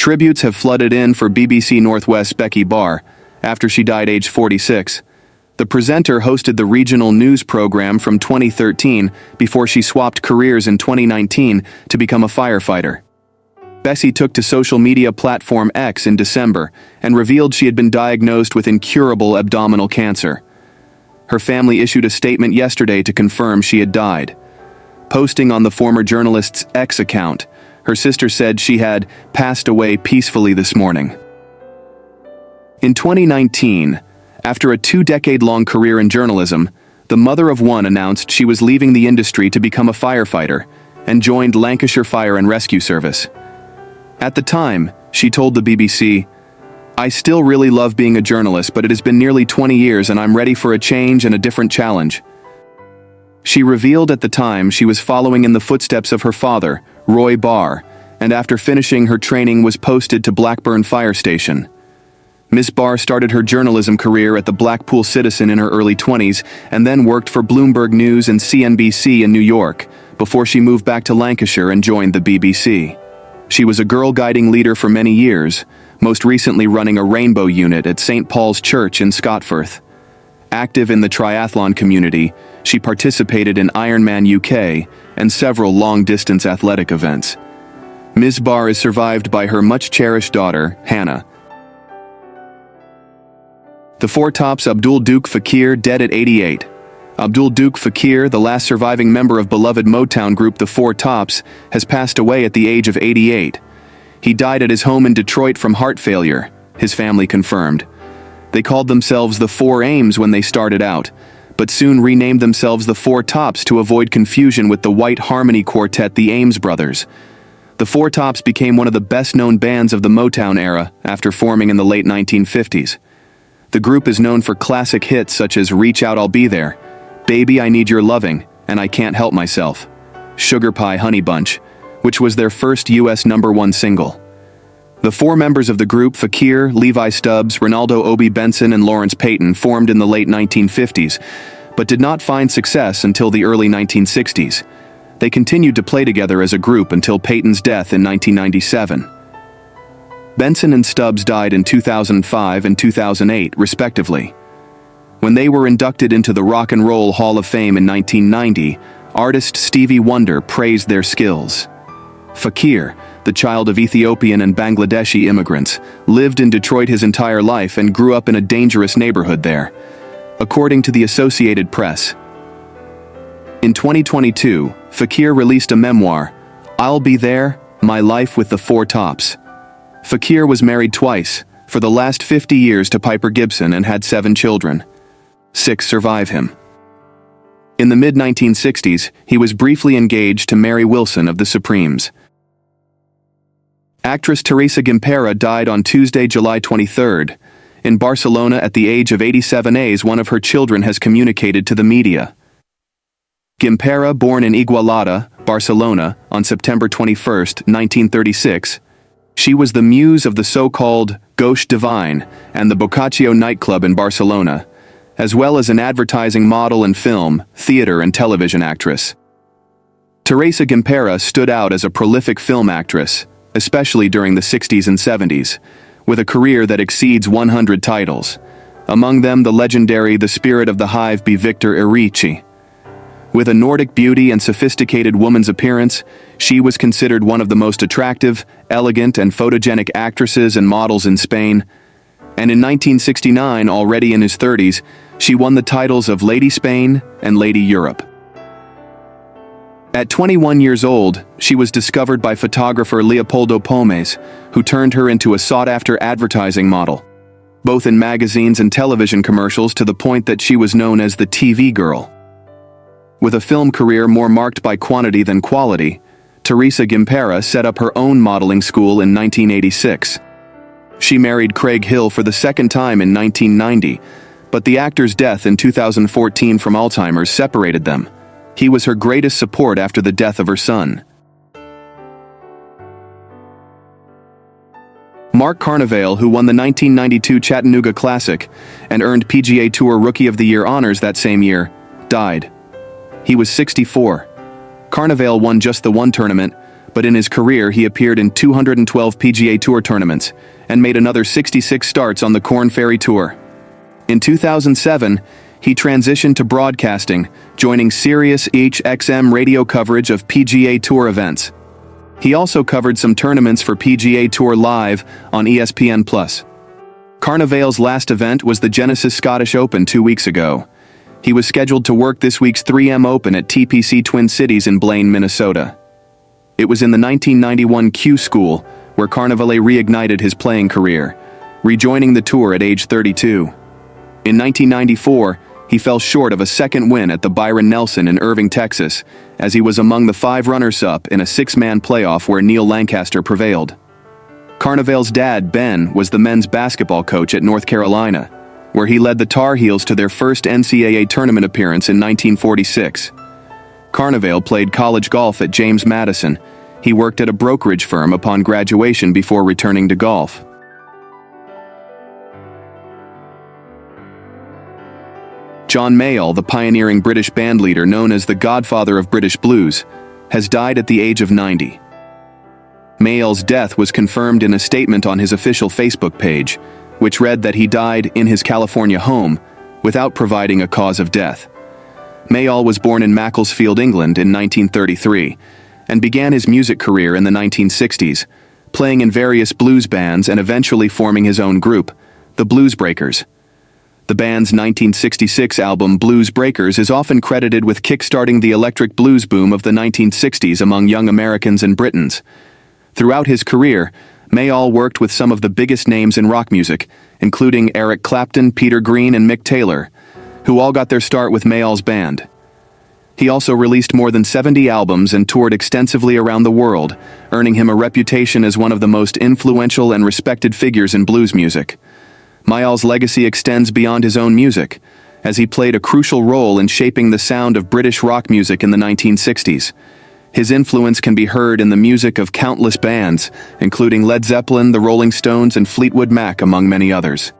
Tributes have flooded in for BBC Northwest's Beccy Barr after she died aged 46. The presenter hosted the regional news program from 2013 before she swapped careers in 2019 to become a firefighter. Beccy took to social media platform X in December and revealed she had been diagnosed with incurable abdominal cancer. Her family issued a statement yesterday to confirm she had died. Posting on the former journalist's X account, her sister said she had passed away peacefully this morning. In 2019, after a 2-decade-long career in journalism, the mother of one announced she was leaving the industry to become a firefighter and joined Lancashire Fire and Rescue Service. At the time, she told the BBC, "I still really love being a journalist, but it has been nearly 20 years and I'm ready for a change and a different challenge." She revealed at the time she was following in the footsteps of her father, Roy Barr, and after finishing her training was posted to Blackburn Fire Station. Miss Barr started her journalism career at the Blackpool Citizen in her early 20s and then worked for Bloomberg News and CNBC in New York before she moved back to Lancashire and joined the BBC. She was a girl guiding leader for many years, most recently running a rainbow unit at St. Paul's Church in Scotforth. Active in the triathlon community, she participated in Ironman UK and several long-distance athletic events. Ms. Barr is survived by her much-cherished daughter, Hannah. The Four Tops' Abdul Duke Fakir dead at 88. Abdul Duke Fakir, the last surviving member of beloved Motown group The Four Tops, has passed away at the age of 88. He died at his home in Detroit from heart failure, his family confirmed. They called themselves the Four Aims when they started out, but soon renamed themselves the Four Tops to avoid confusion with the white harmony quartet the Ames Brothers. The Four Tops became one of the best-known bands of the Motown era after forming in the late 1950s. The group is known for classic hits such as Reach Out I'll Be There, Baby I Need Your Loving, and I Can't Help Myself, Sugar Pie Honey Bunch, which was their first US #1 single. The four members of the group, Fakir, Levi Stubbs, Ronaldo Obi Benson and Lawrence Payton, formed in the late 1950s, but did not find success until the early 1960s. They continued to play together as a group until Payton's death in 1997. Benson and Stubbs died in 2005 and 2008, respectively. When they were inducted into the Rock and Roll Hall of Fame in 1990, artist Stevie Wonder praised their skills. Fakir, the child of Ethiopian and Bangladeshi immigrants, lived in Detroit his entire life and grew up in a dangerous neighborhood there, according to the Associated Press. In 2022, Fakir released a memoir, I'll Be There, My Life with the Four Tops. Fakir was married twice, for the last 50 years to Piper Gibson and had 7 children. 6 survive him. In the mid-1960s, he was briefly engaged to Mary Wilson of the Supremes. Actress Teresa Gimpera died on Tuesday, July 23rd. In Barcelona at the age of 87 one of her children has communicated to the media. Gimpera, born in Igualada, Barcelona, on September 21, 1936, she was the muse of the so-called Gauche Divine and the Boccaccio nightclub in Barcelona, as well as an advertising model and film, theater and television actress. Teresa Gimpera stood out as a prolific film actress, especially during the 60s and 70s, with a career that exceeds 100 titles, among them the legendary The Spirit of the Hive by Victor Erici. With a Nordic beauty and sophisticated woman's appearance, she was considered one of the most attractive, elegant and photogenic actresses and models in Spain, and in 1969, already in his 30s, she won the titles of Lady Spain and Lady Europe. At 21 years old, she was discovered by photographer Leopoldo Pomes, who turned her into a sought-after advertising model, both in magazines and television commercials, to the point that she was known as the TV girl. With a film career more marked by quantity than quality, Teresa Gimpera set up her own modeling school in 1986. She married Craig Hill for the second time in 1990, but the actor's death in 2014 from Alzheimer's separated them. He was her greatest support after the death of her son. Mark Carnevale, who won the 1992 Chattanooga Classic and earned PGA Tour Rookie of the Year honors that same year, died. He was 64. Carnevale won just the one tournament, but in his career he appeared in 212 PGA Tour tournaments and made another 66 starts on the Corn Ferry Tour. In 2007, he transitioned to broadcasting, joining Sirius XM radio coverage of PGA Tour events. He also covered some tournaments for PGA Tour Live on ESPN+. Carnevale's last event was the Genesis Scottish Open 2 weeks ago. He was scheduled to work this week's 3M Open at TPC Twin Cities in Blaine, Minnesota. It was in the 1991 Q School where Carnevale reignited his playing career, rejoining the tour at age 32. In 1994, he fell short of a second win at the Byron Nelson in Irving, Texas, as he was among the 5 runners-up in a 6-man playoff where Neil Lancaster prevailed. Carnevale's dad, Ben, was the men's basketball coach at North Carolina, where he led the Tar Heels to their first NCAA tournament appearance in 1946. Carnevale played college golf at James Madison. He worked at a brokerage firm upon graduation before returning to golf. John Mayall, the pioneering British bandleader known as the Godfather of British Blues, has died at the age of 90. Mayall's death was confirmed in a statement on his official Facebook page, which read that he died in his California home without providing a cause of death. Mayall was born in Macclesfield, England in 1933 and began his music career in the 1960s, playing in various blues bands and eventually forming his own group, the Blues Breakers. The band's 1966 album Blues Breakers is often credited with kickstarting the electric blues boom of the 1960s among young Americans and Britons. Throughout his career, Mayall worked with some of the biggest names in rock music, including Eric Clapton, Peter Green, and Mick Taylor, who all got their start with Mayall's band. He also released more than 70 albums and toured extensively around the world, earning him a reputation as one of the most influential and respected figures in blues music. Mayall's legacy extends beyond his own music, as he played a crucial role in shaping the sound of British rock music in the 1960s. His influence can be heard in the music of countless bands, including Led Zeppelin, the Rolling Stones, and Fleetwood Mac, among many others.